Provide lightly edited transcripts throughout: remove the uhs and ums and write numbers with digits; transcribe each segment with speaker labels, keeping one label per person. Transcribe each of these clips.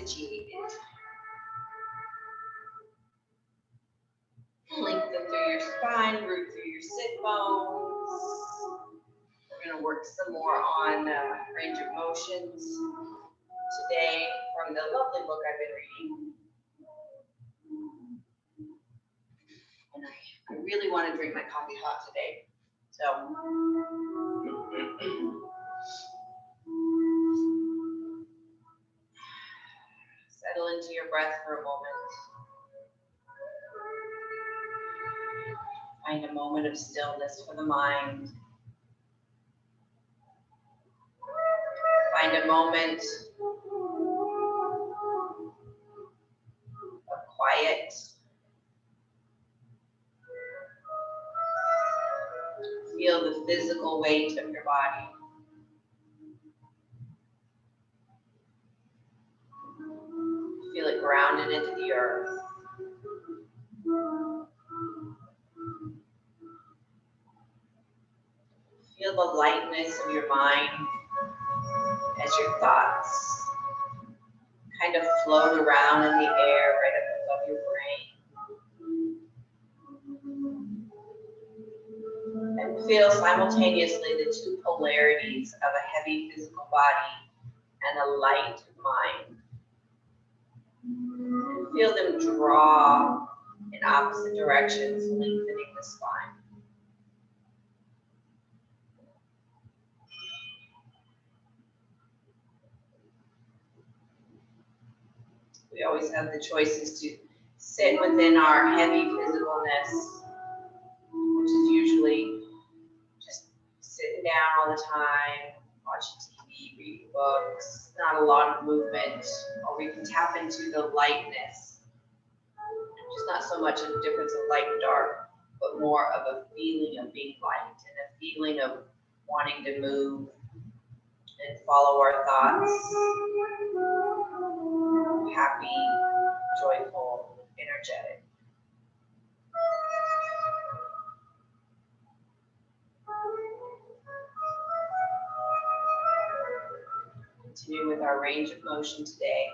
Speaker 1: energy. Lengthen through your spine, root through your sit bones. We're going to work some more on range of motions today from the lovely book I've been reading. And I really want to drink my coffee hot today. So, settle into your breath for a moment. Find a moment of stillness for the mind. Find a moment of quiet. Feel the physical weight of your body. Feel it grounded into the earth. Feel the lightness of your mind as your thoughts kind of float around in the air right up above your brain. And feel simultaneously the two polarities of a heavy physical body and a light mind. And feel them draw in opposite directions, lengthening the spine. We always have the choices to sit within our heavy physicalness, which is usually just sitting down all the time, watching TV, reading books, not a lot of movement, or we can tap into the lightness, which is not so much a difference of light and dark, but more of a feeling of being light and a feeling of wanting to move and follow our thoughts. Happy, joyful, energetic. Continue with our range of motion today.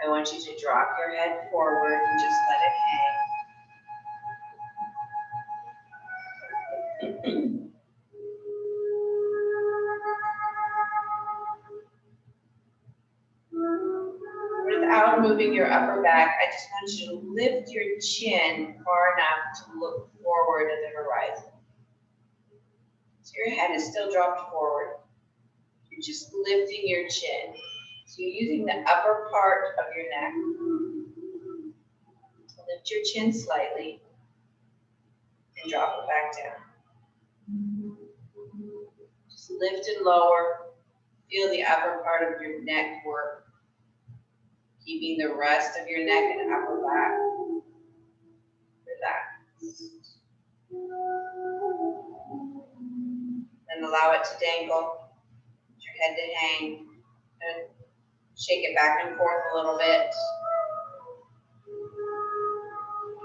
Speaker 1: I want you to drop your head forward and just let it hang. Without moving your upper back, I just want you to lift your chin far enough to look forward at the horizon. So your head is still dropped forward. You're just lifting your chin. So you're using the upper part of your neck to lift your chin slightly and drop it back down. Just lift and lower. Feel the upper part of your neck work. Keeping the rest of your neck and upper back relaxed. And allow it to dangle. Get your head to hang. And shake it back and forth a little bit.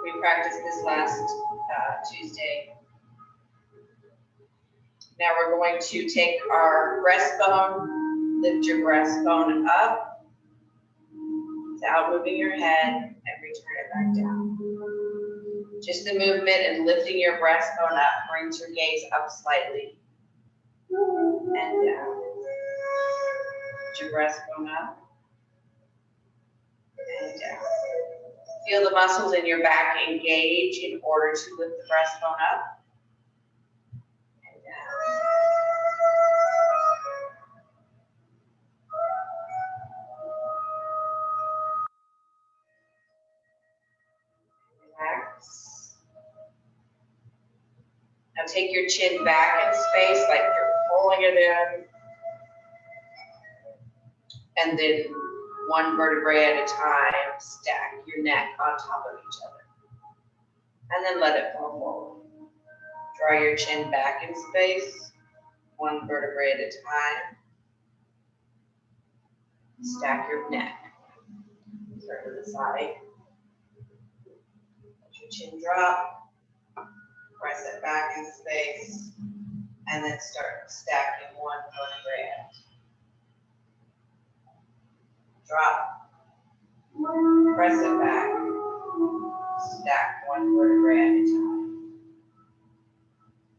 Speaker 1: We practiced this last Tuesday. Now we're going to take our breastbone, lift your breastbone up, without moving your head, and return it back down. Just the movement and lifting your breastbone up brings your gaze up slightly and down. Lift your breastbone up and down. Feel the muscles in your back engage in order to lift the breastbone up and down. Relax. Now take your chin back in space like you're pulling it in. And then one vertebrae at a time, stack your neck on top of each other. And then let it fall forward. Draw your chin back in space, one vertebrae at a time. Stack your neck. Turn to the side. Let your chin drop. Press it back in space. And then start stacking one vertebrae at a time. Drop, Press it back. Stack one vertebrae at a time.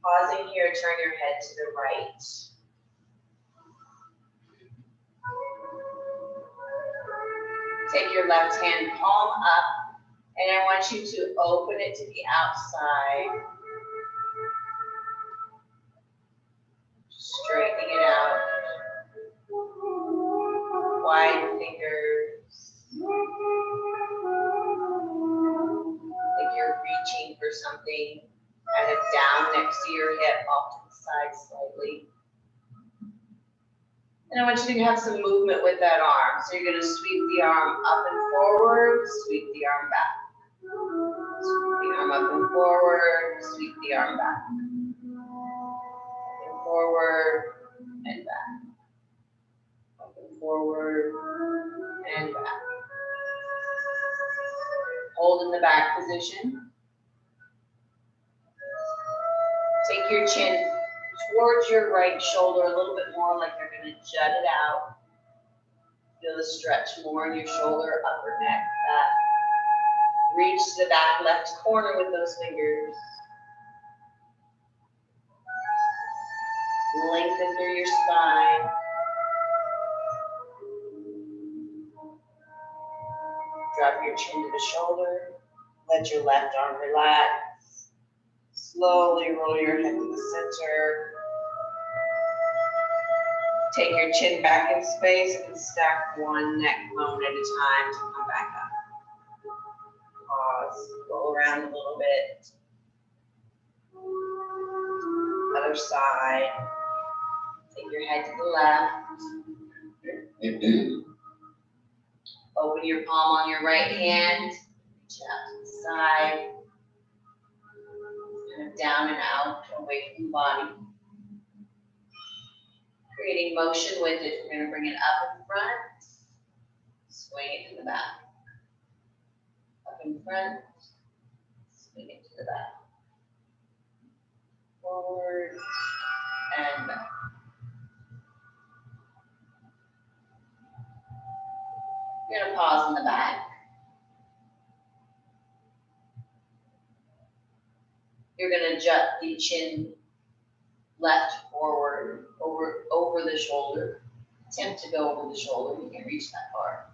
Speaker 1: Pausing here, turn your head to the right. Take your left hand palm up, and I want you to open it to the outside. Straightening it out. Wide fingers. Like you're reaching for something kind of down next to your hip, off to the side slightly. And I want you to have some movement with that arm. So you're going to sweep the arm up and forward, sweep the arm back. Sweep the arm up and forward, sweep the arm back. And forward and back. Up and forward and back. Hold in the back position. Take your chin towards your right shoulder a little bit more, like you're going to jut it out. Feel the stretch more in your shoulder, upper neck, back. Reach to the back left corner with those fingers. Lengthen through your spine. Drop your chin to the shoulder. Let your left arm relax. Slowly roll your head to the center. Take your chin back in space and stack one neck bone at a time to come back up. Pause, roll around a little bit. Other side. Take your head to the left. Open your palm on your right hand. Reach out to the side. Kind of down and out, away from the body. Creating motion with it. We're going to bring it up in front. Swing it to the back. Up in front. Swing it to the back. Forward and back. You're going to pause in the back. You're going to jut the chin left forward over the shoulder. Attempt to go over the shoulder. You can reach that far.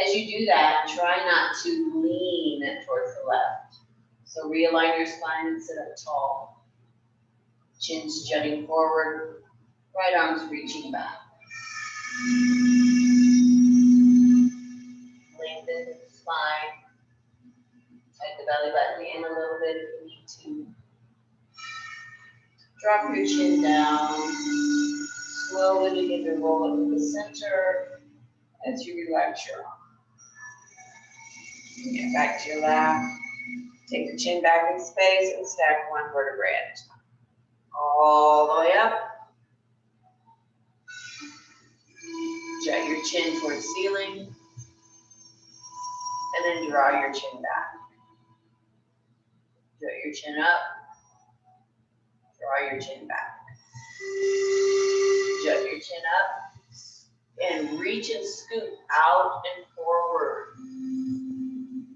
Speaker 1: As you do that, try not to lean towards the left. So realign your spine and sit up tall. Chin's jutting forward. Right arm's reaching back. Lengthen the spine. Tight the belly button in a little bit if you need to. Drop your chin down. Slowly begin to roll it to the center as you relax your arm. Get back to your lap. Take the chin back in space and stack one vertebrae at a time. All the way up. Jut your chin towards the ceiling. And then draw your chin back. Jut your chin up. Draw your chin back. Jut your chin up. And reach and scoot out and forward.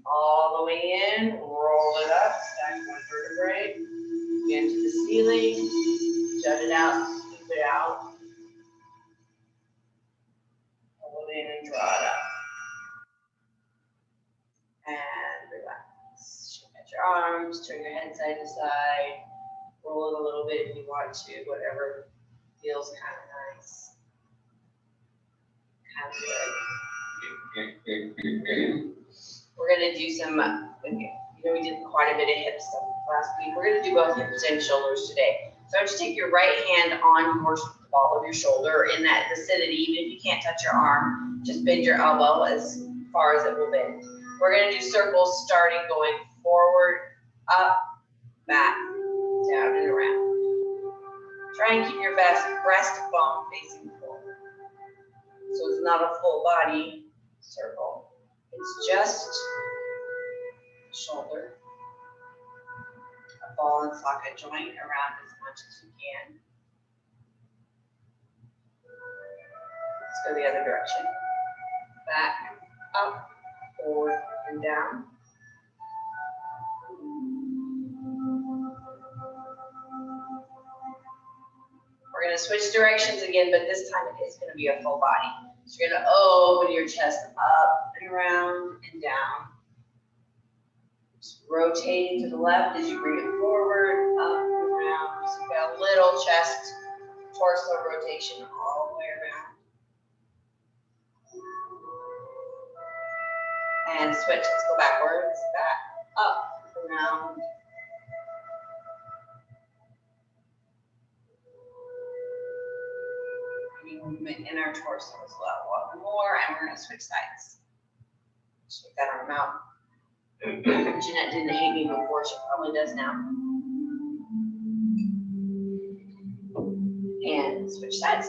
Speaker 1: All the way in. Roll it up. Stack one vertebrae. Again to the ceiling. Jut it out. Scoop it out. Hold in and draw it up. And relax. Shake out your arms. Turn your head side to side. Roll it a little bit if you want to. Whatever feels kind of nice. We're going to do some, we did quite a bit of hip stuff last week. We're going to do both hips and shoulders today. So I want you to take your right hand on the ball of your shoulder in that vicinity. Even if you can't touch your arm, just bend your elbow as far as it will bend. We're going to do circles starting going forward, up, back, down, and around. Try and keep your breastbone facing forward. So it's not a full body circle. It's just shoulder, a ball and socket joint around as much as you can. Let's go the other direction. Back, up, forward and down. We're going to switch directions again, but this time it is going to be a full body. So you're going to open your chest up and around and down. Just rotating to the left as you bring it forward, up and around. So you've got a little chest, torso rotation all the way around. And switch, let's go backwards, back, up, around. Movement in our torso as well. One more, and we're going to switch sides. Shake that arm out. Jeanette didn't hate me before, she probably does now. And switch sides.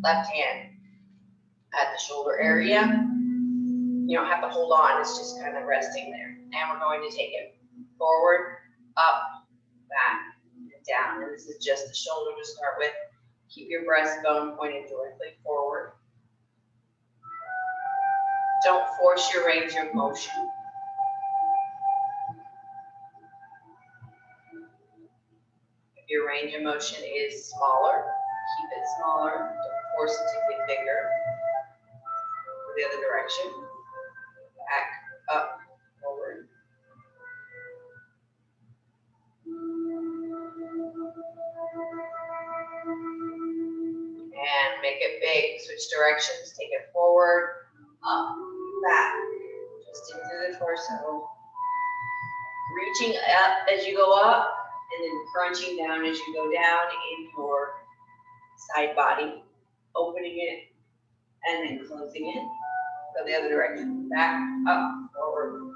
Speaker 1: Left hand at the shoulder area. You don't have to hold on, it's just kind of resting there. And we're going to take it forward, up, back, and down. And this is just the shoulder to start with. Keep your breastbone pointed directly forward. Don't force your range of motion. If your range of motion is smaller, keep it smaller. Don't force it to get bigger. The other direction. Back, up, forward. And make it big. Switch directions. Take it forward, up, back. Just in through the torso. Reaching up as you go up, and then crunching down as you go down in your side body. Opening it, and then closing it. Go the other direction. Back, up, forward.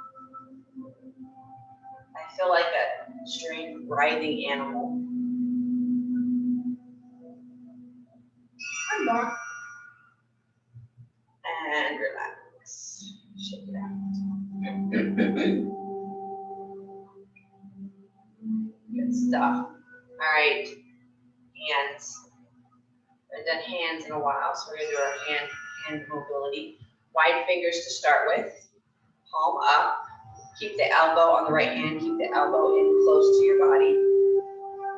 Speaker 1: I feel like a strange writhing animal. And more. And relax. Shake it out. Good stuff. All right. Hands. I haven't done hands in a while, so we're going to do our hand mobility. Wide fingers to start with. Palm up. Keep the elbow on the right hand. Keep the elbow in close to your body.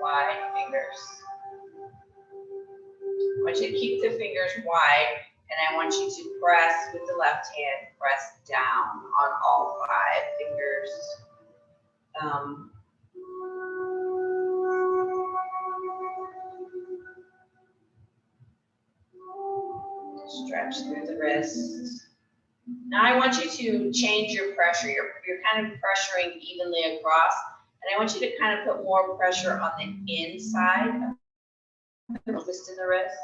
Speaker 1: Wide fingers. I want you to keep the fingers wide, and I want you to press with the left hand, press down on all 5 fingers. Stretch through the wrist. Now I want you to change your pressure. You're kind of pressuring evenly across, and I want you to kind of put more pressure on the inside of the wrist and the wrist.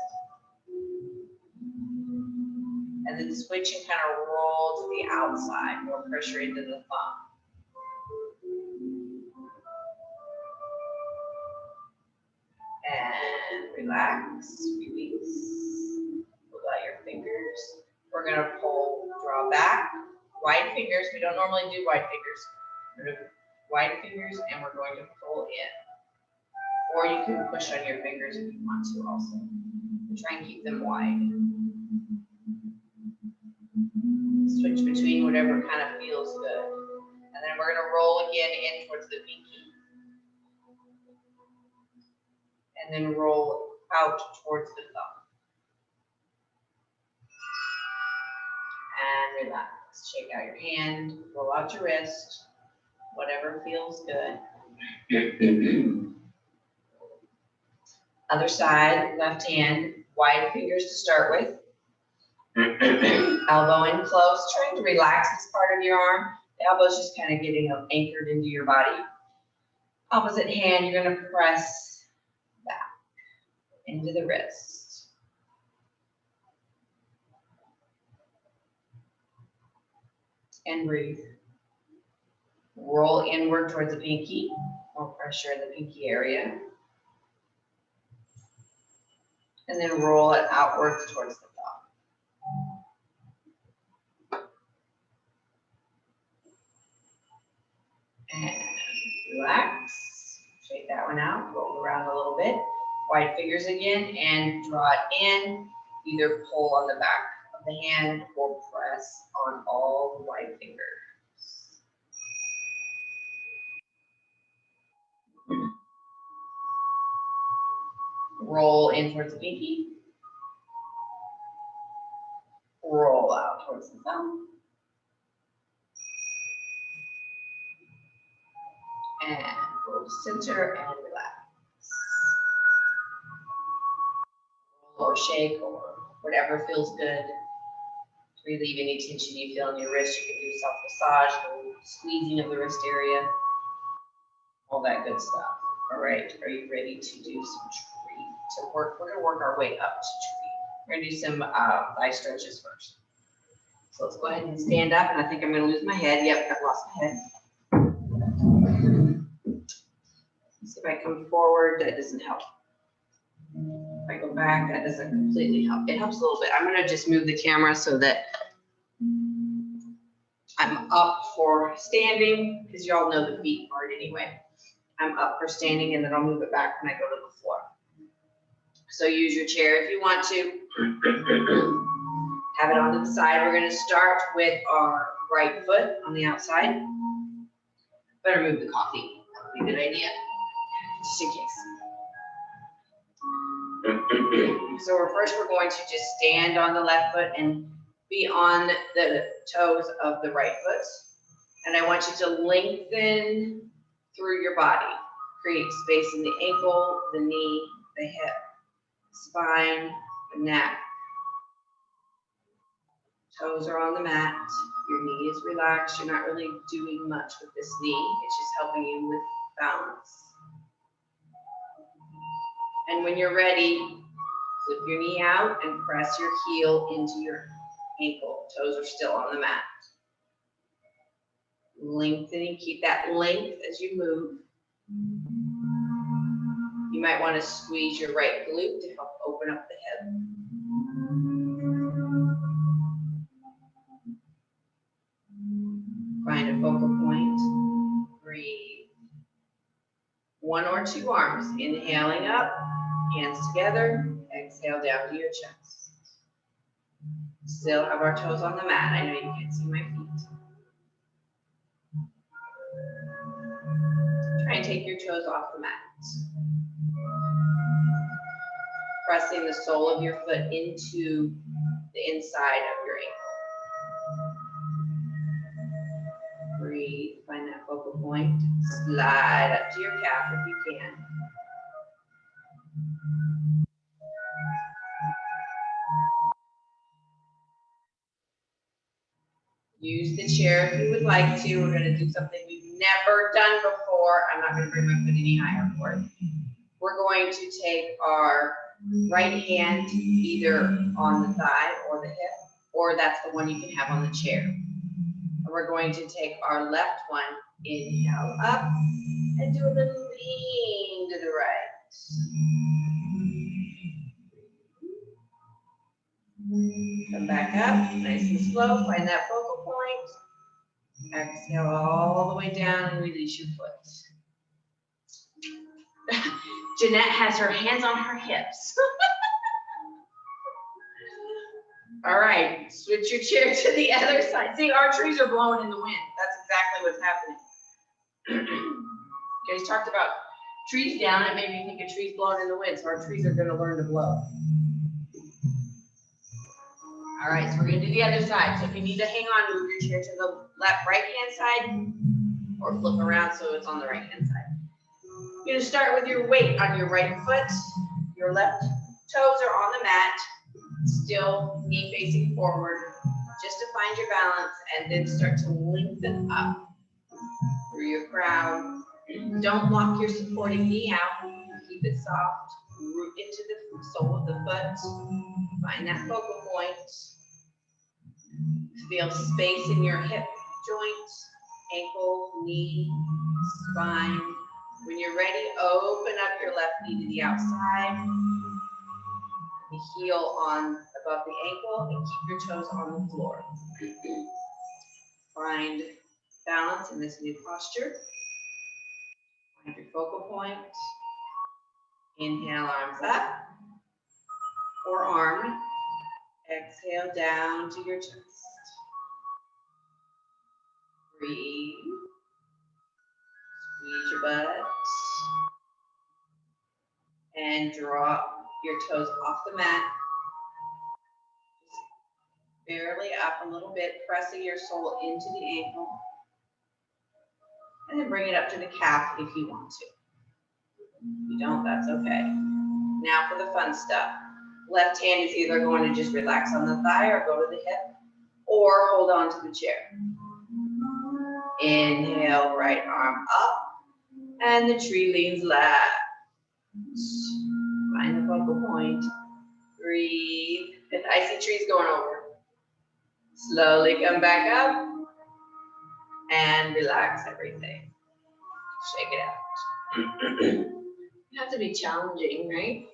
Speaker 1: And then switch and kind of roll to the outside, more pressure into the thumb. And relax, release. Pull out your fingers. We're going to pull, draw back, wide fingers. We don't normally do wide fingers. We're going to wide fingers, and we're going to pull in. Or you can push on your fingers if you want to also. Try and keep them wide. Switch between whatever kind of feels good. And then we're going to roll again in towards the pinky. And then roll out towards the thumb. And relax. Shake out your hand. Roll out your wrist. Whatever feels good. Other side, left hand. Wide fingers to start with. Elbow in close, trying to relax this part of your arm. The elbow is just kind of getting anchored into your body. Opposite hand, you're going to press back into the wrist. And breathe. Roll inward towards the pinky. More pressure in the pinky area. And then roll it outwards towards the thumb. And relax. Shake that one out. Roll around a little bit. Wide fingers again and draw it in. Either pull on the back of the hand or press on all the white fingers. Roll in towards the pinky. Roll out towards the thumb. And go to center and relax. Roll or shake or whatever feels good. Relieve any tension you feel in your wrist. You can do self-massage, squeezing of the wrist area, all that good stuff. All right, are you ready to do some tree? We're gonna work our way up to tree. We're gonna do some thigh stretches first. So let's go ahead and stand up, and I think I'm gonna lose my head. Yep, I've lost my head. See if I come forward, that doesn't help. If I go back, that doesn't completely help. It helps a little bit. I'm gonna just move the camera so that I'm up for standing, because you all know the feet part anyway. I'm up for standing, and then I'll move it back when I go to the floor. So use your chair if you want to. Have it onto the side. We're gonna start with our right foot on the outside. Better move the coffee. That would be a good idea, just in case. So we're going to just stand on the left foot and be on the toes of the right foot. And I want you to lengthen through your body. Create space in the ankle, the knee, the hip, spine, the neck. Toes are on the mat. Your knee is relaxed. You're not really doing much with this knee. It's just helping you with balance. And when you're ready, flip your knee out and press your heel into your ankle. Toes are still on the mat. Lengthening, keep that length as you move. You might want to squeeze your right glute to help open up the hip. Find a focal point. Breathe. One or two arms. Inhaling up, hands together. Exhale down to your chest. Still have our toes on the mat. I know you can't see my feet. Try and take your toes off the mat. Pressing the sole of your foot into the inside of your ankle. Breathe, find that focal point. Slide up to your calf if you can. Use the chair if you would like to. We're going to do something we've never done before. I'm not going to bring my foot any higher for it. We're going to take our right hand either on the thigh or the hip, or that's the one you can have on the chair. And we're going to take our left one, inhale up, and do a little lean to the right. Come back up, nice and slow, find that focal point. Exhale all the way down and release your foot. Jeanette has her hands on her hips. All right, switch your chair to the other side. See, our trees are blowing in the wind. That's exactly what's happening. You guys talked about trees down. It made me think of trees blowing in the wind. So our trees are going to learn to blow. All right, so we're going to do the other side. So if you need to hang on, move your chair to the left, right-hand side, or flip around so it's on the right-hand side. You're going to start with your weight on your right foot. Your left toes are on the mat, still knee facing forward, just to find your balance, and then start to lengthen up through your crown. Don't lock your supporting knee out. Keep it soft. Root into the sole of the foot. Find that focal point. Feel space in your hip joint, ankle, knee, spine. When you're ready, open up your left knee to the outside. The heel on above the ankle, and keep your toes on the floor. Find balance in this new posture. Find your focal point. Inhale, arms up, or arm. Exhale down to your chest. Breathe. Squeeze your butt. And drop your toes off the mat. Just barely up a little bit, pressing your sole into the ankle. And then bring it up to the calf if you want to. If you don't, that's okay. Now for the fun stuff. Left hand is either going to just relax on the thigh or go to the hip, or hold on to the chair. Inhale, right arm up, and the tree leans left. Find the focal point. Breathe. I see trees going over. Slowly come back up and relax everything. Shake it out. You have to be challenging, right?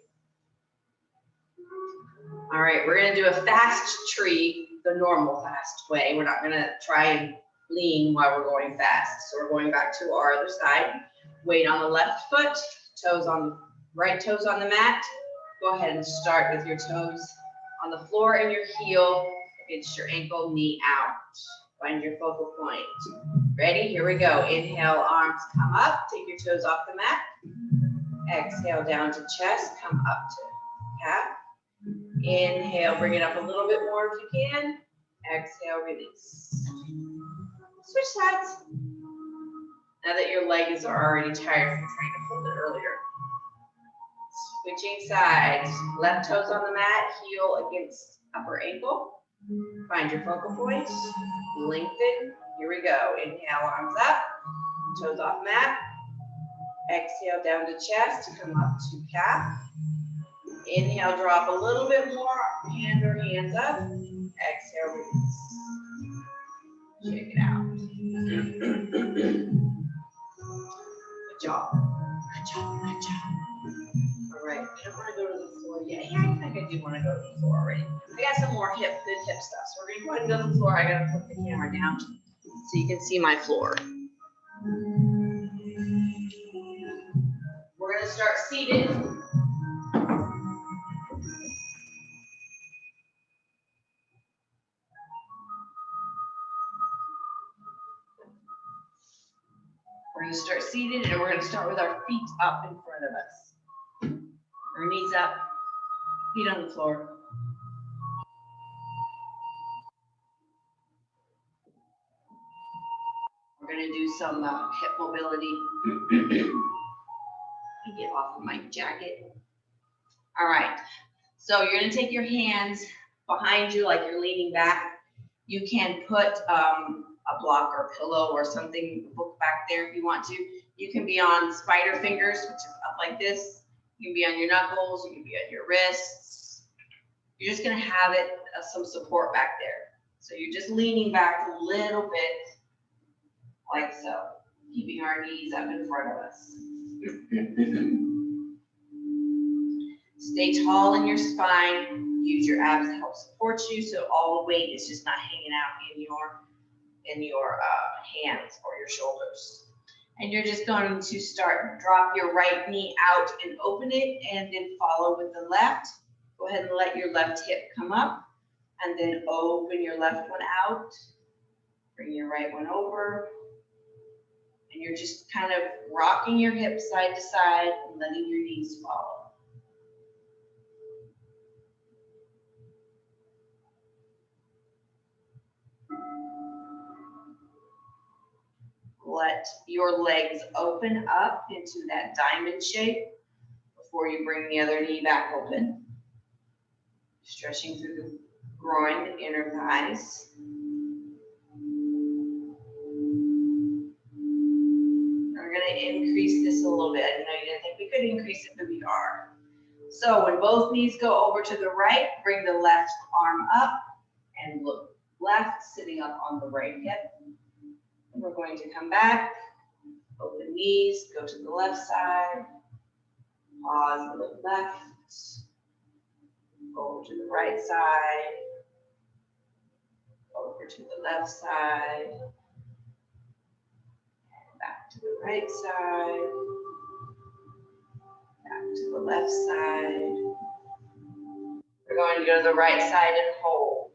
Speaker 1: All right, we're gonna do a fast tree, the normal fast way. We're not gonna try and lean while we're going fast. So we're going back to our other side. Weight on the left foot, toes on right toes on the mat. Go ahead and start with your toes on the floor and your heel against your ankle, knee out. Find your focal point. Ready? Here we go. Inhale, arms come up. Take your toes off the mat. Exhale down to chest. Come up to calf. Inhale, bring it up a little bit more if you can. Exhale, release. Switch sides. Now that your leg is already tired from trying to hold it earlier. Switching sides. Left toes on the mat, heel against upper ankle. Find your focal point. Lengthen. Here we go. Inhale, arms up. Toes off mat. Exhale down to chest. Come up to calf. Inhale, drop a little bit more. Hand or hands up. Exhale, release. Shake it out. Good job. Good job. Good job. All right. I don't want to go to the floor yet. Yeah, I think I do want to go to the floor already. I got some more good hip stuff. So we're going to go ahead and go to the floor. I got to put the camera down so you can see my floor. We're going to start seated. We're going to start seated, and we're going to start with our feet up in front of us. Our knees up, feet on the floor. We're going to do some hip mobility. Get off of my jacket. All right. So you're going to take your hands behind you like you're leaning back. You can put a block or pillow or something, book back there if you want to. You can be on spider fingers, which is up like this. You can be on your knuckles. You can be on your wrists. You're just going to have it some support back there. So you're just leaning back a little bit like so, keeping our knees up in front of us. Stay tall in your spine. Use your abs to help support you, so all the weight is just not hanging out in your hands or your shoulders. And you're just going to drop your right knee out and open it, and then follow with the left. Go ahead and let your left hip come up, and then open your left one out. Bring your right one over. And you're just kind of rocking your hips side to side and letting your knees follow. Let your legs open up into that diamond shape before you bring the other knee back open. Stretching through the groin, the inner thighs. We're going to increase this a little bit. I know you didn't think we could increase it, but we are. So when both knees go over to the right, bring the left arm up and look left, sitting up on the right hip. And we're going to come back, open knees, go to the left side, pause, look left, over to the right side, over to the left side, back to the right side, back to the left side. We're going to go to the right side and hold.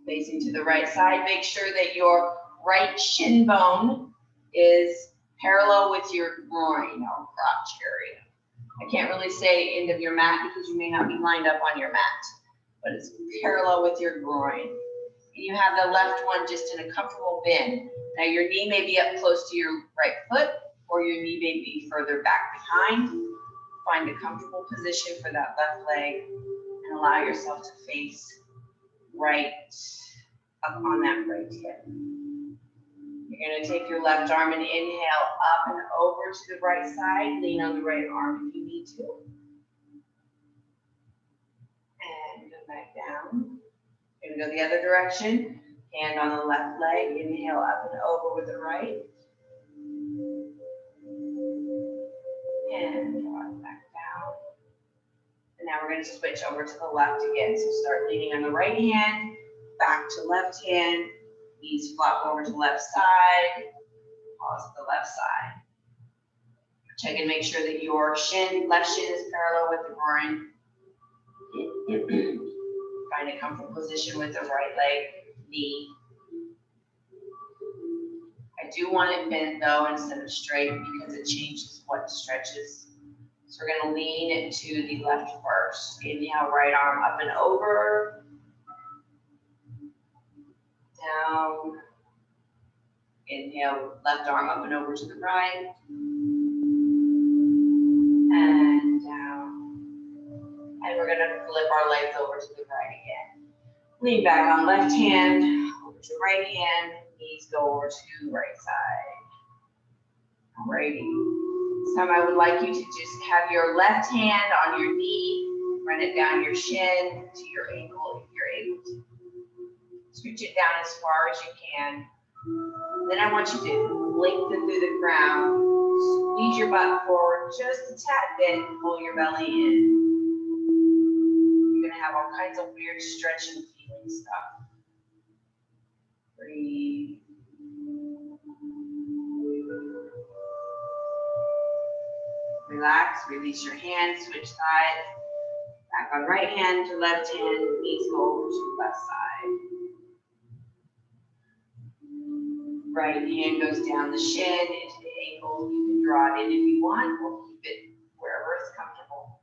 Speaker 1: Facing to the right side, make sure that your right shin bone is parallel with your groin or crotch area. I can't really say end of your mat because you may not be lined up on your mat, but it's parallel with your groin. And you have the left one just in a comfortable bend. Now your knee may be up close to your right foot, or your knee may be further back behind. Find a comfortable position for that left leg and allow yourself to face right up on that right hip. You're going to take your left arm and inhale up and over to the right side. Lean on the right arm if you need to. And go back down. You're going to go the other direction. Hand on the left leg. Inhale up and over with the right. And draw it back down. And now we're going to switch over to the left again. So start leaning on the right hand, back to left hand, knees flop over to left side, pause at the left side. Check and make sure that your left shin is parallel with the groin. Find a comfortable position with the right leg, knee. I do want it bent though instead of straight because it changes what stretches. So we're going to lean it to the left first. Inhale, right arm up and over. Down. Inhale, left arm up and over to the right. And down. And we're going to flip our legs over to the right again. Lean back on left hand, over to right hand. Knees go over to right side. Alrighty. This time I would like you to just have your left hand on your knee, run it down your shin to your ankle if you're able to. Scooch it down as far as you can. Then I want you to lengthen through the ground. Squeeze your butt forward just a tad bit and pull your belly in. You're going to have all kinds of weird stretch and feeling stuff. Breathe. Relax, release your hands, switch sides. Back on right hand to left hand, knees go over to left side. Right hand goes down the shin into the ankle. You can draw it in if you want, or keep it wherever it's comfortable.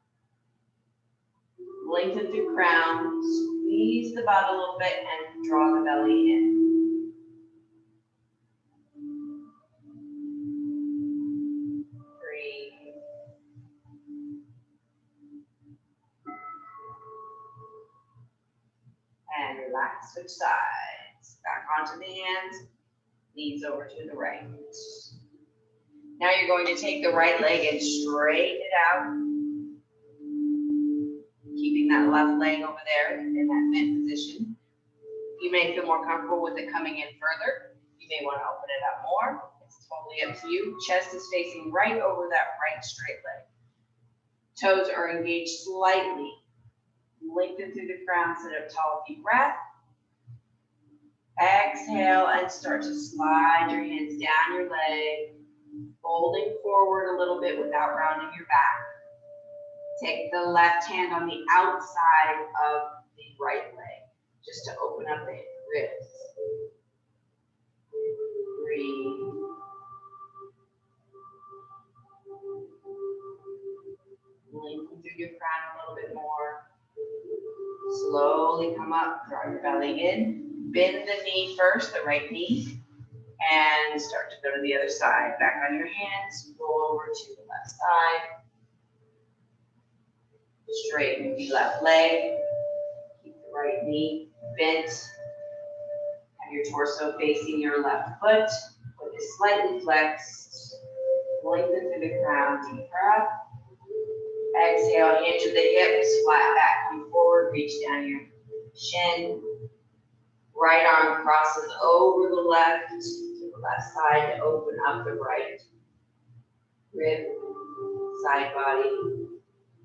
Speaker 1: Lengthen through crown, squeeze the butt a little bit, and draw the belly in. Breathe. And relax, switch sides. Back onto the hands. Knees over to the right. Now you're going to take the right leg and straighten it out. Keeping that left leg over there in that bent position. You may feel more comfortable with it coming in further. You may want to open it up more. It's totally up to you. Chest is facing right over that right straight leg. Toes are engaged slightly. Lengthen through the crown, sit up tall, deep breath. Exhale and start to slide your hands down your leg, folding forward a little bit without rounding your back. Take the left hand on the outside of the right leg, just to open up the ribs. Breathe. Lengthen through your crown a little bit more. Slowly come up, draw your belly in. Bend the knee first, the right knee, and start to go to the other side. Back on your hands, roll over to the left side. Straighten the left leg. Keep the right knee bent. Have your torso facing your left foot. Foot is slightly flexed. Lengthen through the crown, deep breath. Exhale, hinge of the hips, flat back, come forward, reach down your shin. Right arm crosses over the left to the left side to open up the right rib, side body.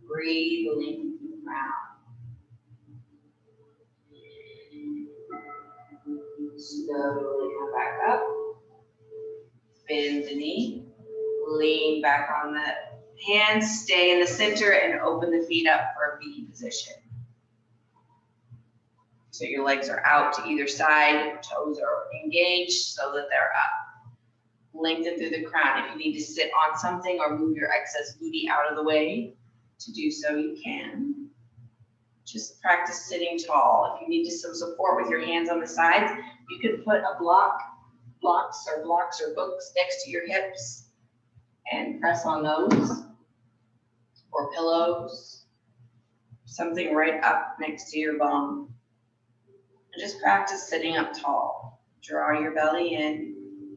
Speaker 1: Breathe, lengthen through the crown. Slowly come back up. Bend the knee. Lean back on the Hands stay in the center and open the feet up for a V position. So your legs are out to either side, toes are engaged so that they're up. Lengthen through the crown. If you need to sit on something or move your excess booty out of the way, to do so you can. Just practice sitting tall. If you need some support with your hands on the sides, you can put a blocks or books next to your hips and press on those, or pillows, something right up next to your bum. And just practice sitting up tall. Draw your belly in,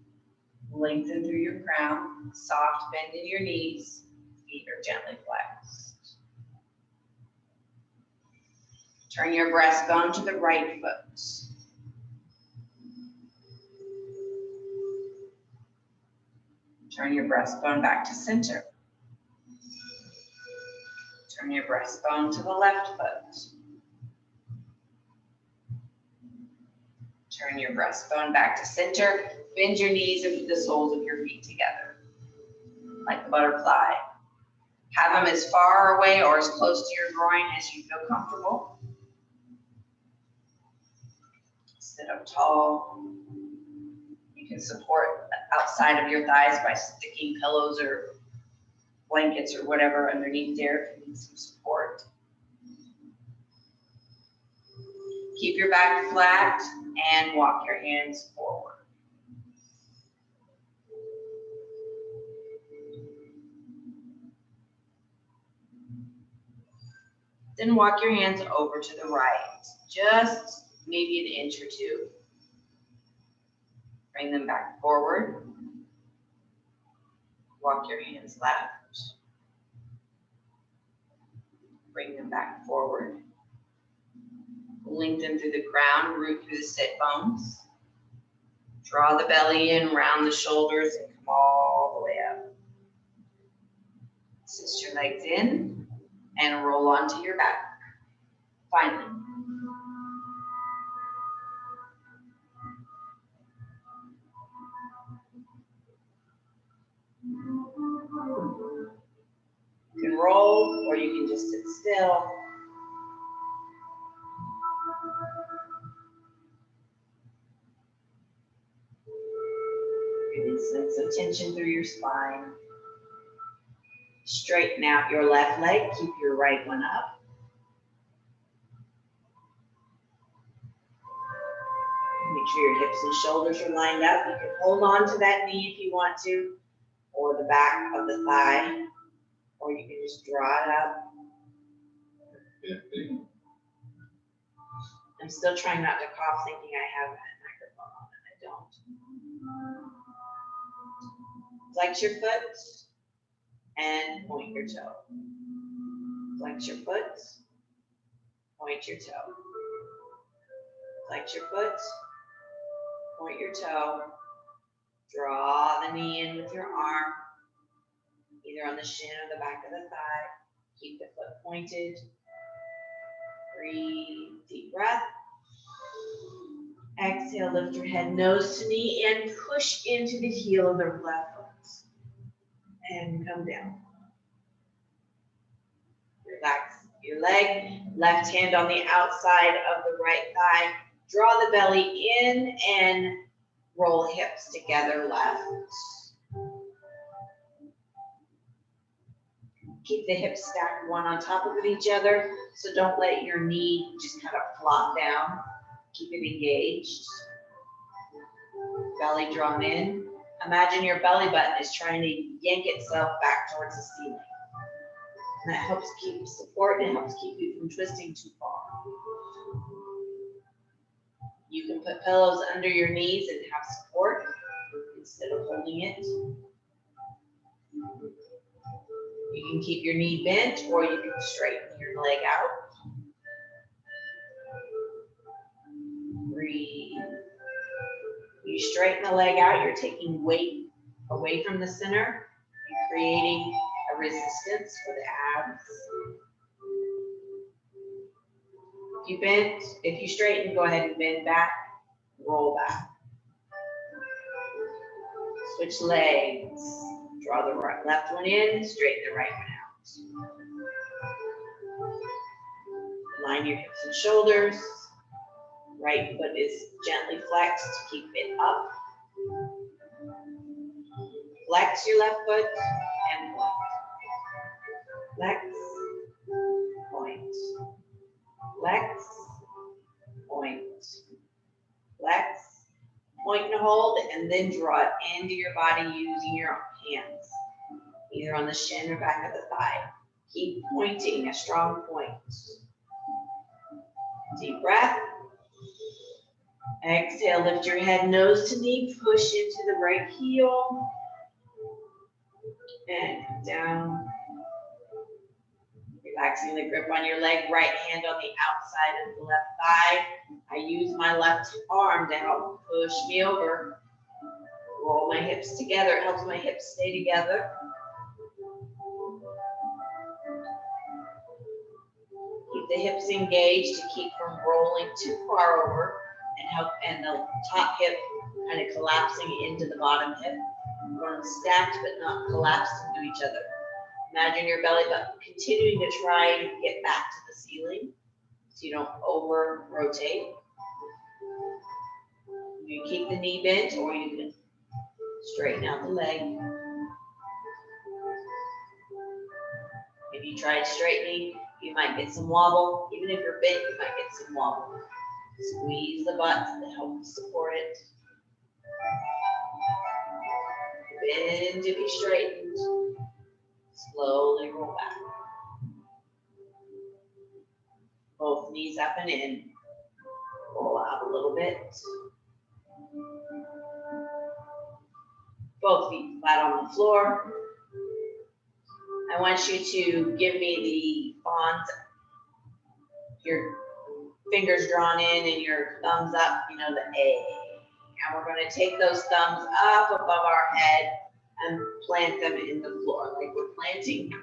Speaker 1: lengthen through your crown, soft bend in your knees, feet are gently flexed. Turn your breastbone to the right foot. Turn your breastbone back to center. Turn your breastbone to the left foot. Turn your breastbone back to center. Bend your knees and put the soles of your feet together, like a butterfly. Have them as far away or as close to your groin as you feel comfortable. Sit up tall. You can support outside of your thighs by sticking pillows or blankets or whatever underneath there if you need some support. Keep your back flat and walk your hands forward. Then walk your hands over to the right, just maybe an inch or two. Bring them back forward. Walk your hands left. Bring them back forward. Lengthen through the crown, root through the sit bones. Draw the belly in, round the shoulders, and come all the way up. Assist your legs in and roll onto your back. Finally. You can roll or you can just sit still. You can sense some tension through your spine. Straighten out your left leg, keep your right one up. Make sure your hips and shoulders are lined up. You can hold on to that knee if you want to, or the back of the thigh, or you can just draw it up. I'm still trying not to cough, thinking I have that microphone on, and I don't. Flex your foot and point your toe. Flex your foot, point your toe. Flex your foot, point your toe. Draw the knee in with your arm, either on the shin or the back of the thigh. Keep the foot pointed. Breathe, deep breath. Exhale, lift your head nose to knee and push into the heel of the left foot. And come down. Relax your leg, left hand on the outside of the right thigh. Draw the belly in and roll hips together left. Keep the hips stacked one on top of each other, so don't let your knee just kind of flop down. Keep it engaged. Belly drawn in. Imagine your belly button is trying to yank itself back towards the ceiling. And that helps keep support and helps keep you from twisting too far. You can put pillows under your knees and have support instead of holding it. You can keep your knee bent or you can straighten your leg out. Breathe. You straighten the leg out, you're taking weight away from the center and creating a resistance for the abs. If you straighten, go ahead and bend back, roll back. Switch legs. Draw the left one in, straighten the right one out. Line your hips and shoulders. Right foot is gently flexed to keep it up. Flex your left foot and point. Flex, point. Flex, point. Flex, point and hold, and then draw it into your body using your hands, either on the shin or back of the thigh. Keep pointing, a strong point. Deep breath. Exhale, lift your head nose to knee, push into the right heel. And come down. Relaxing the grip on your leg, right hand on the outside of the left thigh. I use my left arm to help push me over. Roll my hips together. It helps my hips stay together. Keep the hips engaged to keep from rolling too far over and the top hip kind of collapsing into the bottom hip. We're stacked but not collapsed into each other. Imagine your belly button continuing to try to get back to the ceiling so you don't over rotate. You can keep the knee bent or you can straighten out the leg. If you tried straightening, you might get some wobble. Even if you're bent, you might get some wobble. Squeeze the butt to help support it. Bend to be straightened. Slowly roll back. Both knees up and in. Roll out a little bit. Both feet flat on the floor. I want you to give me the fawns, your fingers drawn in and your thumbs up, you know, the A. And we're going to take those thumbs up above our head and plant them in the floor, like we're planting a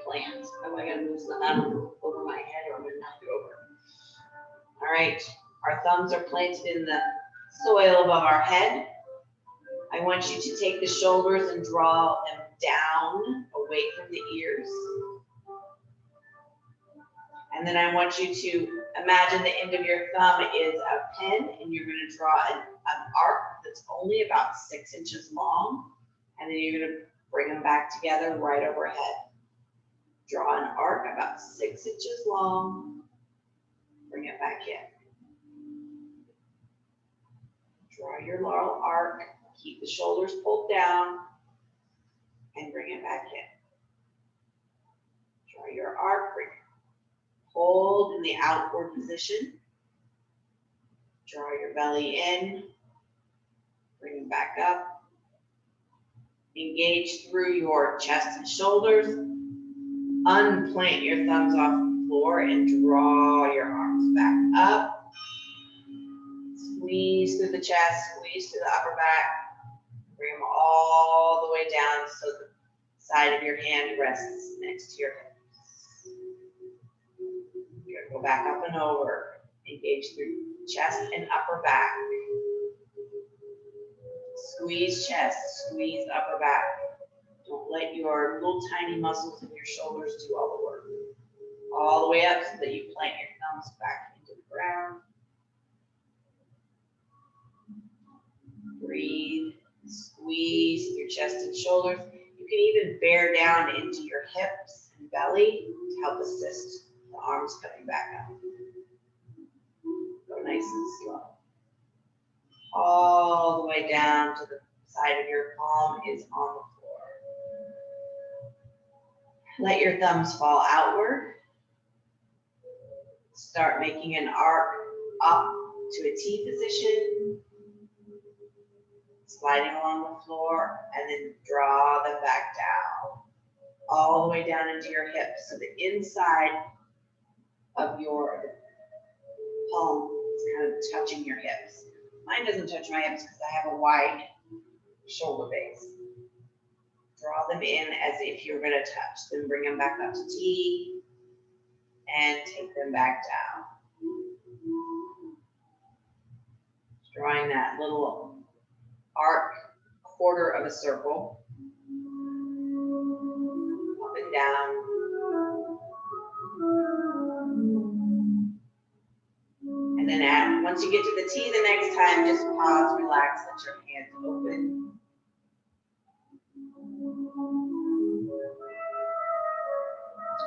Speaker 1: plant. Am I going to move the thumb over my head or I'm going to knock it over? All right, our thumbs are planted in the soil above our head. I want you to take the shoulders and draw them down, away from the ears. And then I want you to imagine the end of your thumb is a pen, and you're going to draw an arc that's only about 6 inches long. And then you're going to bring them back together right overhead. Draw an arc about 6 inches long. Bring it back in. Draw your laurel arc. Keep the shoulders pulled down. And bring it back in. Draw your arc. Bring it. Hold in the outward position. Draw your belly in. Bring it back up. Engage through your chest and shoulders. Unplant your thumbs off the floor and draw your arms back up. Squeeze through the chest, squeeze through the upper back. Bring them all the way down so the side of your hand rests next to your hips. You're going to go back up and over. Engage through chest and upper back. Squeeze chest, squeeze upper back. Don't let your little tiny muscles in your shoulders do all the work. All the way up so that you plant your thumbs back into the ground. Breathe, squeeze your chest and shoulders. You can even bear down into your hips and belly to help assist the arms coming back up. Go nice and slow. All the way down to the side of your palm is on the floor. Let your thumbs fall outward. Start making an arc up to a T position. Sliding along the floor and then draw them back down. All the way down into your hips. So the inside of your palm is kind of touching your hips. Mine doesn't touch my hips because I have a wide shoulder base. Draw them in as if you're going to touch. Then bring them back up to T and take them back down. Drawing that little arc quarter of a circle, up and down. And then once you get to the T the next time, just pause, relax, let your hands open.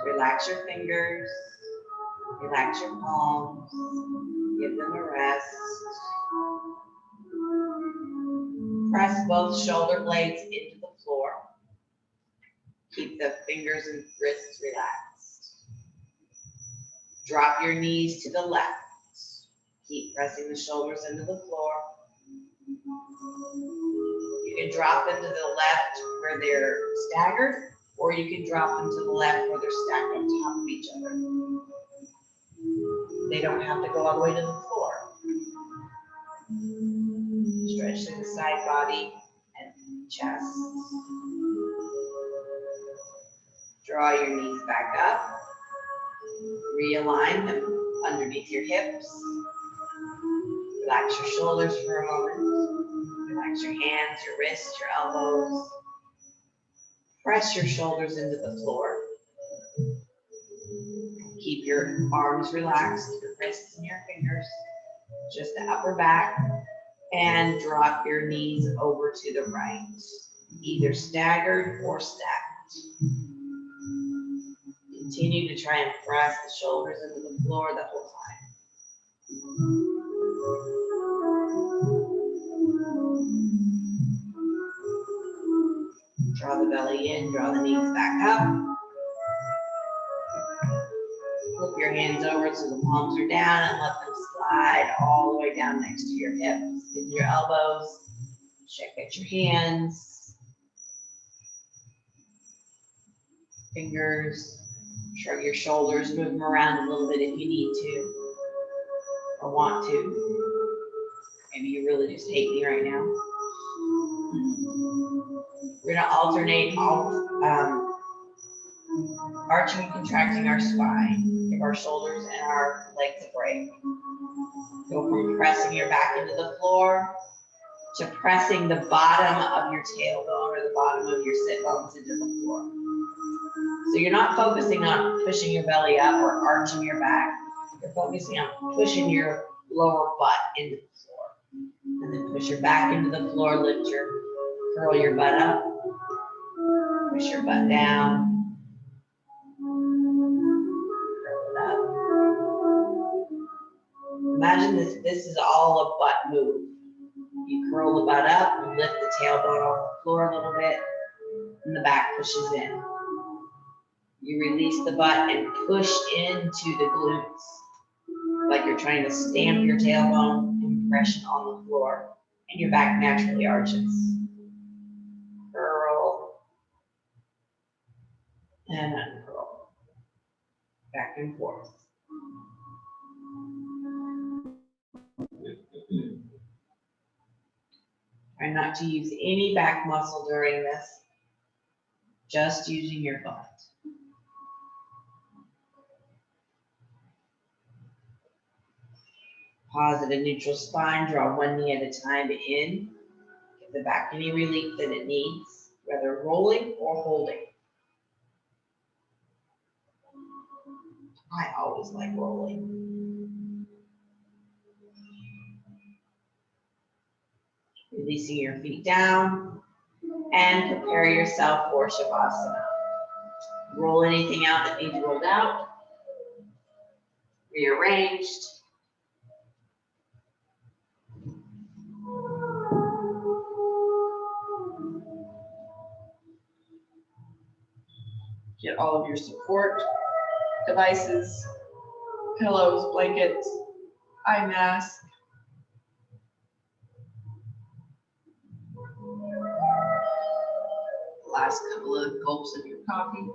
Speaker 1: Relax your fingers, relax your palms, give them a rest. Press both shoulder blades into the floor. Keep the fingers and wrists relaxed. Drop your knees to the left. Keep pressing the shoulders into the floor. You can drop them to the left where they're staggered, or you can drop them to the left where they're stacked on top of each other. They don't have to go all the way to the floor. Stretch through the side body and chest. Draw your knees back up. Realign them underneath your hips. Relax your shoulders for a moment. Relax your hands, your wrists, your elbows. Press your shoulders into the floor. Keep your arms relaxed, your wrists and your fingers, just the upper back, and drop your knees over to the right, either staggered or stacked. Continue to try and press the shoulders into the floor the whole time. Draw the belly in, draw the knees back up. Flip your hands over so the palms are down and let them slide all the way down next to your hips. Bend your elbows, check at your hands, fingers, shrug your shoulders, move them around a little bit if you need to or want to. Maybe you really just hate me right now. We're going to alternate arching and contracting our spine. Give our shoulders and our legs a break. Go from pressing your back into the floor to pressing the bottom of your tailbone or the bottom of your sit bones into the floor. So you're not focusing on pushing your belly up or arching your back. You're focusing on pushing your lower butt into the floor. And then push your back into the floor, curl your butt up, push your butt down. Imagine this is all a butt move. You curl the butt up and lift the tailbone off the floor a little bit, and the back pushes in. You release the butt and push into the glutes, like you're trying to stamp your tailbone, impression on the floor, and your back naturally arches. Curl and uncurl. Back and forth. Try not to use any back muscle during this, just using your butt. Pause at a neutral spine, draw one knee at a time in. Give the back any relief that it needs, whether rolling or holding. I always like rolling. Releasing your feet down and prepare yourself for savasana. Roll anything out that needs rolled out. Rearranged. Get all of your support devices, pillows, blankets, eye mask. Last couple of gulps of your coffee.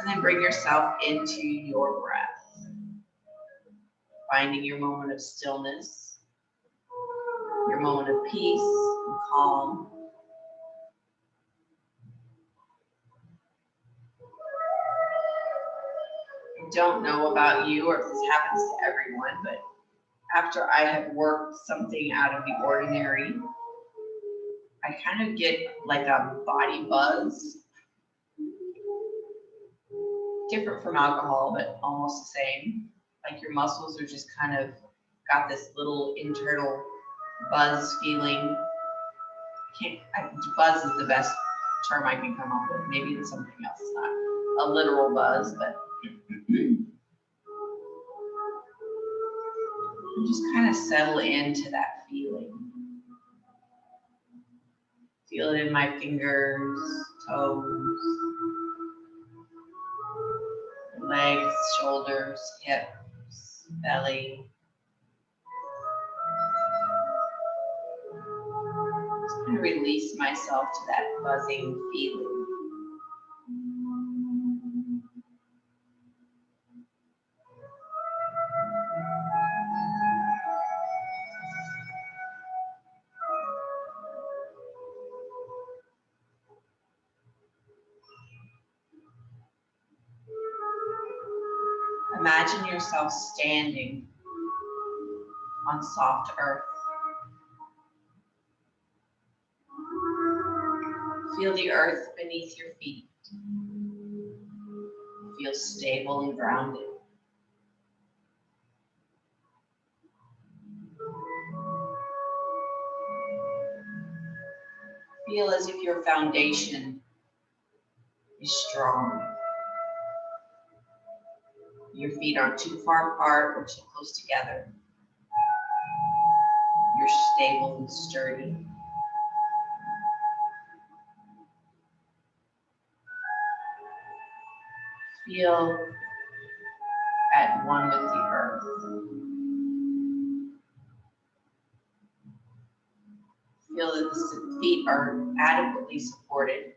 Speaker 1: And then bring yourself into your breath. Finding your moment of stillness, your moment of peace and calm. don't know about you or if this happens to everyone, but after I have worked something out of the ordinary, I kind of get like a body buzz. Different from alcohol, but almost the same. Like your muscles are just kind of got this little internal buzz feeling. Buzz is the best term I can come up with. Maybe it's something else. It's not a literal buzz, but just kind of settle into that feeling. Feel it in my fingers, toes, legs, shoulders, hips, belly. Just kind of release myself to that buzzing feeling. Imagine yourself standing on soft earth. Feel the earth beneath your feet. Feel stable and grounded. Feel as if your foundation is strong. Your feet aren't too far apart or too close together. You're stable and sturdy. Feel at one with the earth. Feel that the feet are adequately supported,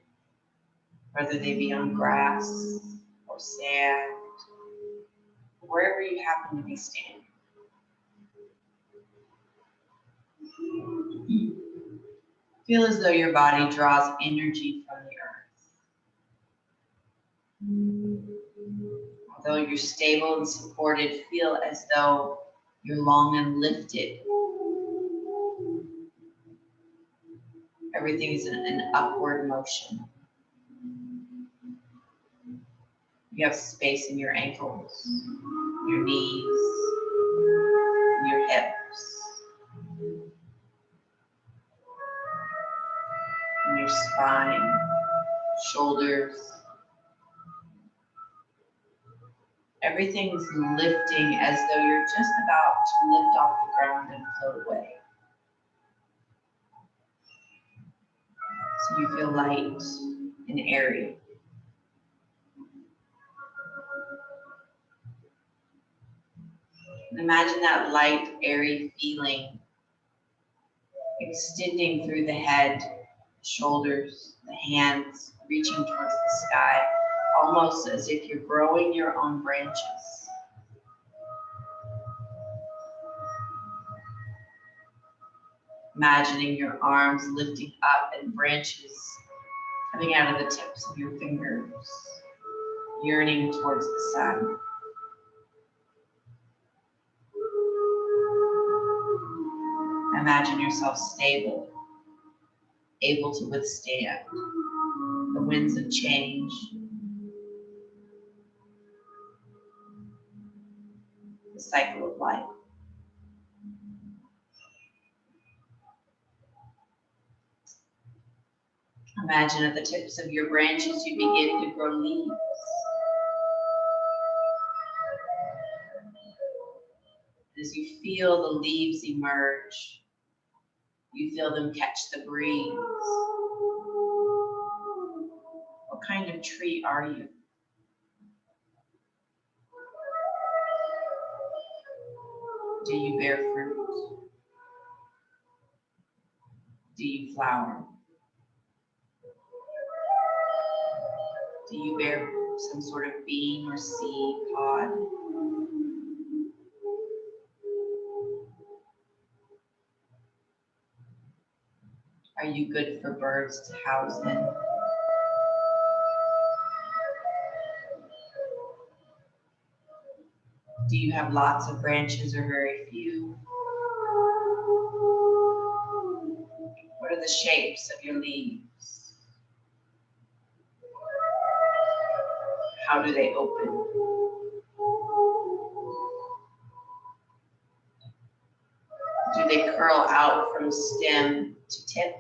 Speaker 1: whether they be on grass or sand, wherever you happen to be standing. Feel as though your body draws energy from the earth. Although you're stable and supported, feel as though you're long and lifted. Everything is in an upward motion. You have space in your ankles, your knees, your hips, in your spine, shoulders. Everything's lifting as though you're just about to lift off the ground and float away. So you feel light and airy. And imagine that light, airy feeling extending through the head, shoulders, the hands, reaching towards the sky, almost as if you're growing your own branches. Imagining your arms lifting up and branches coming out of the tips of your fingers, yearning towards the sun. Imagine yourself stable, able to withstand the winds of change, the cycle of life. Imagine at the tips of your branches you begin to grow leaves. As you feel the leaves emerge, you feel them catch the breeze. What kind of tree are you? Do you bear fruit? Do you flower? Do you bear some sort of bean or seed pod? Are you good for birds to house in? Do you have lots of branches or very few? What are the shapes of your leaves? How do they open? Do they curl out from stem to tip?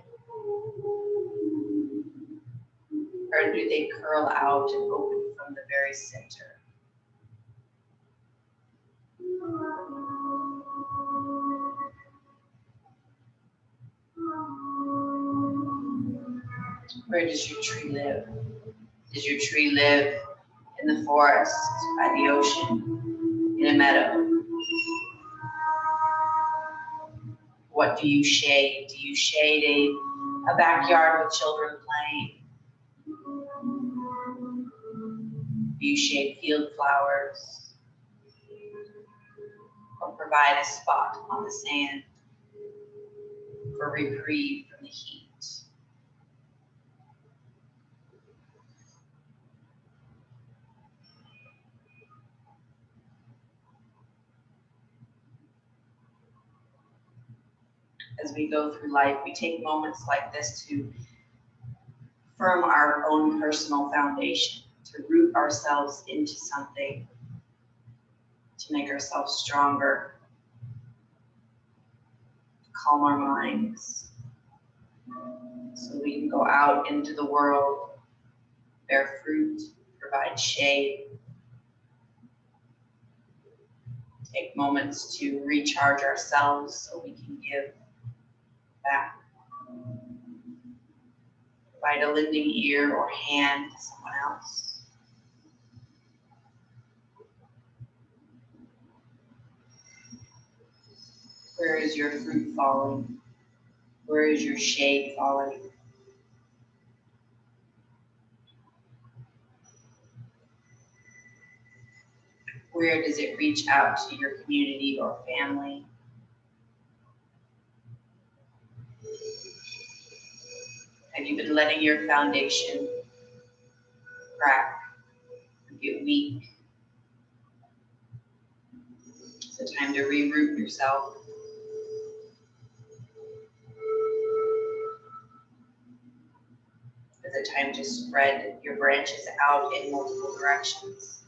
Speaker 1: Or do they curl out and open from the very center? Where does your tree live? Does your tree live in the forest, by the ocean, in a meadow? What do you shade? Do you shade a backyard with children playing? Do you shade field flowers? Or provide a spot on the sand for reprieve from the heat? As we go through life, we take moments like this to firm our own personal foundation, to root ourselves into something, to make ourselves stronger, to calm our minds, so we can go out into the world, bear fruit, provide shade, take moments to recharge ourselves so we can give back. Provide a lending ear or hand to someone else. Where is your fruit falling? Where is your shade falling? Where does it reach out to your community or family? Have you been letting your foundation crack or get weak? It's a time to reroot yourself. It's a time to spread your branches out in multiple directions.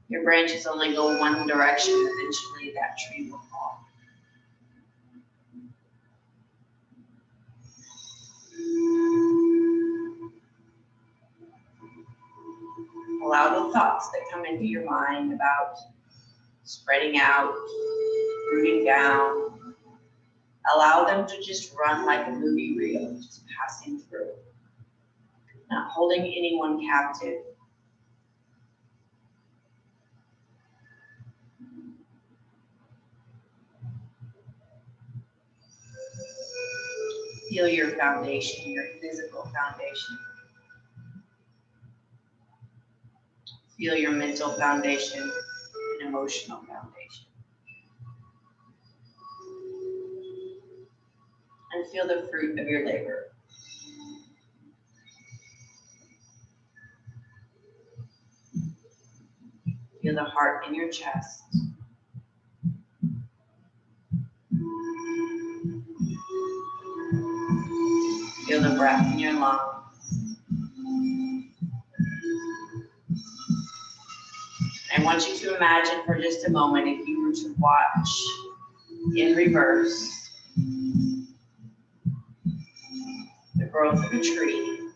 Speaker 1: Your branches only go one direction, eventually that tree will fall. Allow the thoughts that come into your mind about spreading out, rooting down, allow them to just run like a movie reel, just passing through, not holding anyone captive. Feel your foundation, your physical foundation. Feel your mental foundation and emotional foundation. And feel the fruit of your labor. Feel the heart in your chest. Feel the breath in your lungs. I want you to imagine for just a moment if you were to watch in reverse the growth of a tree.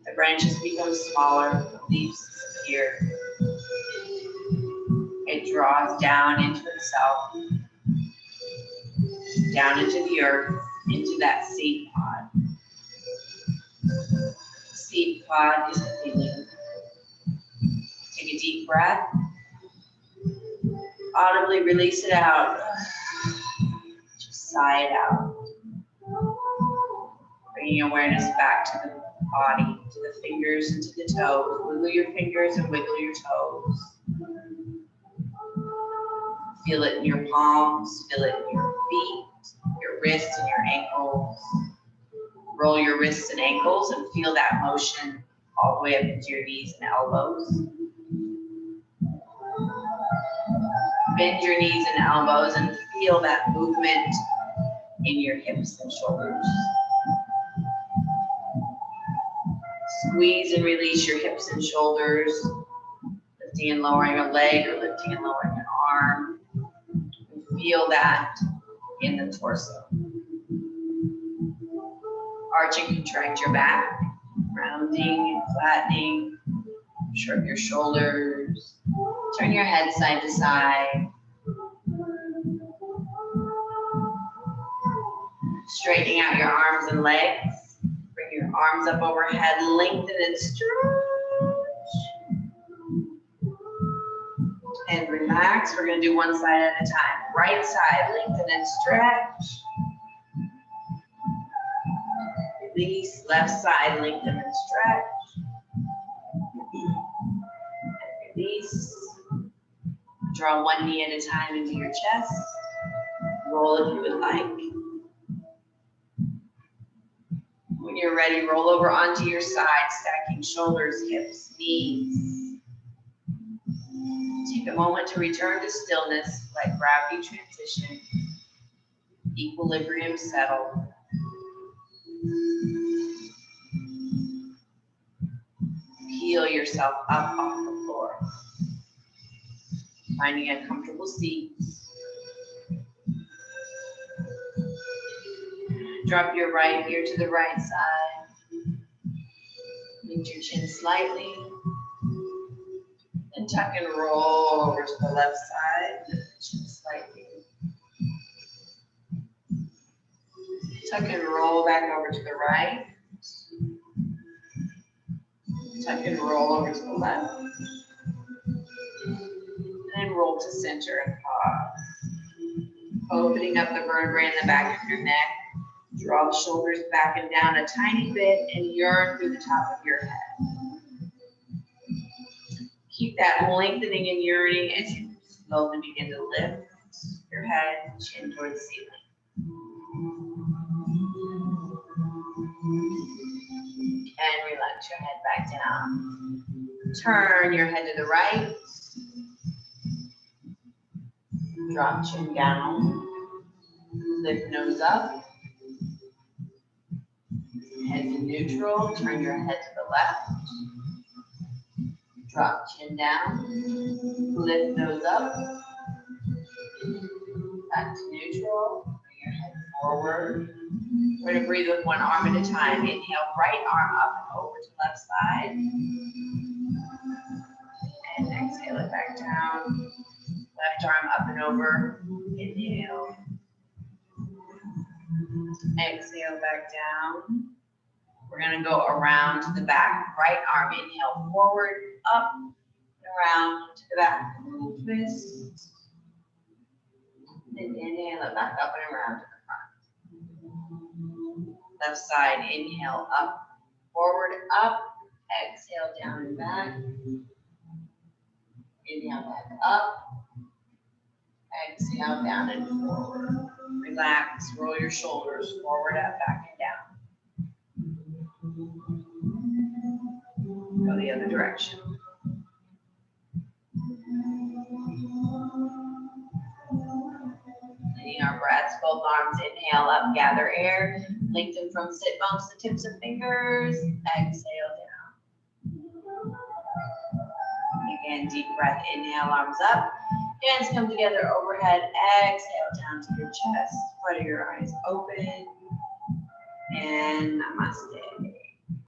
Speaker 1: The branches become smaller, the leaves disappear. It draws down into itself, down into the earth, into that seed pod. The seed pod is healing. Take a deep breath. Audibly release it out. Just sigh it out. Bringing awareness back to the body, to the fingers and to the toes. Wiggle your fingers and wiggle your toes. Feel it in your palms, feel it in your feet, your wrists and your ankles. Roll your wrists and ankles and feel that motion all the way up into your knees and elbows. Bend your knees and elbows and feel that movement in your hips and shoulders. Squeeze and release your hips and shoulders, lifting and lowering a leg or lifting and lowering an arm. Feel that in the torso. Arch and contract your back, rounding and flattening. Shrug your shoulders. Turn your head side to side. Straightening out your arms and legs. Bring your arms up overhead, lengthen and stretch. And relax. We're going to do one side at a time. Right side, lengthen and stretch. Release. Left side, lengthen and stretch. And release. Draw one knee at a time into your chest. Roll if you would like. When you're ready, roll over onto your side, stacking shoulders, hips, knees. Take a moment to return to stillness, let gravity transition, equilibrium settle. Peel yourself up off the floor, finding a comfortable seat. Drop your right ear to the right side. Lift your chin slightly. And tuck and roll over to the left side. Lift the chin slightly. Tuck and roll back over to the right. Tuck and roll over to the left. And roll to center and pause. Opening up the vertebrae in the back of your neck. Draw the shoulders back and down a tiny bit and yearn through the top of your head. Keep that lengthening and yearning as you slowly begin to lift your head, chin towards the ceiling. And relax your head back down. Turn your head to the right. Drop chin down. Lift nose up. Head to neutral, turn your head to the left. Drop chin down, lift nose up. Back to neutral, bring your head forward. We're going to breathe with one arm at a time. Inhale, right arm up and over to left side. And exhale it back down. Left arm up and over. Inhale. Exhale back down. We're going to go around to the back. Right arm, inhale forward, up, and around to the back. Twist. And inhale it back up and around to the front. Left side, inhale up, forward, up. Exhale down and back. Inhale back up. Exhale down and forward. Relax, roll your shoulders forward, up, back, and down. Go the other direction. Leading our breaths, both arms, inhale up, gather air. Lengthen from sit bones to tips of fingers. Exhale down. Again, deep breath, inhale, arms up. Hands come together overhead. Exhale down to your chest. Flutter your eyes open. And namaste.